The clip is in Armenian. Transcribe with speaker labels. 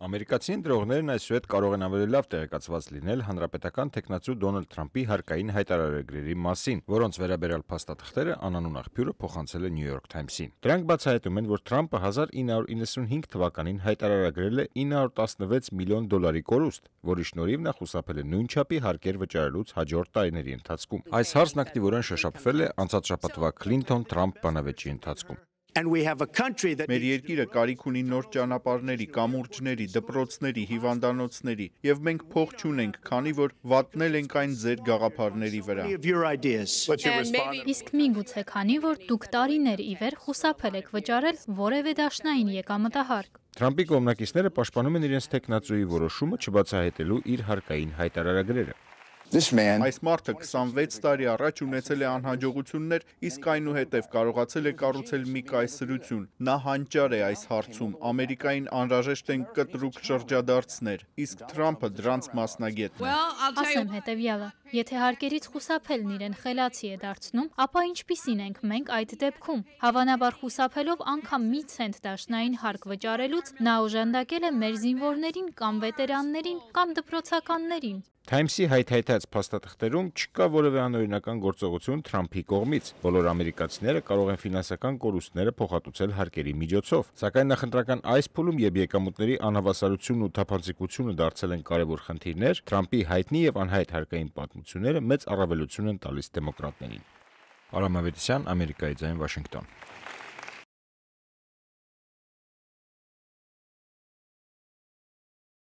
Speaker 1: Ամերիկացի ընտրողներն այսուհետ կարող են ավելի լավ տեղեկացված լինել հանրապետական թեկնածու Դոնալդ Թրամփի հարկային հայտարարագրերի մասին, որոնց վերաբերյալ փաստաթղթերը անանուն աղբյուրը փոխանցել է New York Times-ին։ Դրանք բացահայտում են, որ Թրամփը 1995 թվականին հայտարարագրել է $916 միլիոն կորուստ, որի շնորհիվ նա խուսափել է նույն չափի հարկեր վճարելուց հաջորդ տարիների ընթացքում։ Այս հարցն ակտիվորեն շոշափվել է անցած շաբաթվա Քլինթոն-Թրամփ բանավեճի ընթացքում։
Speaker 2: Մեր երկիրը կարիք ունի նոր ճանապարհների, կամուրջների, դպրոցների, հիվանդանոցների, եւ մենք փող չունենք, քանի որ վատնել ենք այն ձեր գաղափարների վրա։
Speaker 3: Իսկ միգուցե քանի որ դուք տարիներ ի վեր խուսափել եք վճարել որևէ դաշնային եկամտահարկ։
Speaker 1: Թրամփի կողմնակիցները պաշտպանում են իրենց թեկնածուի որոշումը չբացահայտելու իր հարկային հայտարարագրերը։
Speaker 2: Այս մարդը 26 տարի առաջ ունեցել է անհաջողություններ, իսկ այնուհետև կարողացել է կառուցել մի կայսրություն։ Նա հանճար է այս հարցում, Ամերիկային անհրաժեշտ են կտրուկ շրջադարձներ, իսկ Թրամփը դրանց մասնագետն է։
Speaker 3: Ասեմ հետևյալը. եթե հարկերից խուսափելն իրեն խելացի է դարձնում, ապա ինչպիսին ենք մենք այդ դեպքում։ Հավանաբար խուսափելով անգամ մի ցենտ դաշնային հարկ վճարելուց նա օժանդակել է մեր զինվորներին կամ վետերաններին կամ դպրոցականներին։
Speaker 1: Times-ի հայթայթած փաստաթղթերում չկա որևէ անօրինական գործողություն Թրամփի կողմից։ Բոլոր ամերիկացիները կարող են ֆինանսական կորուստները փոխհատուցել հարկերի միջոցով, սակայն նախընտրական այս փուլում, երբ եկամուտների անհավասարությունն ու թափանցիկությունը դարձել են կարևոր խնդիրներ, Թրամփի հայտնի եւ անհայտ հարկային պատմությունները մեծ առավելություն են տալիս դեմոկրատներին։ Արամ Ավետիսյան, Ամերիկայի ձայն, Վաշինգտոն։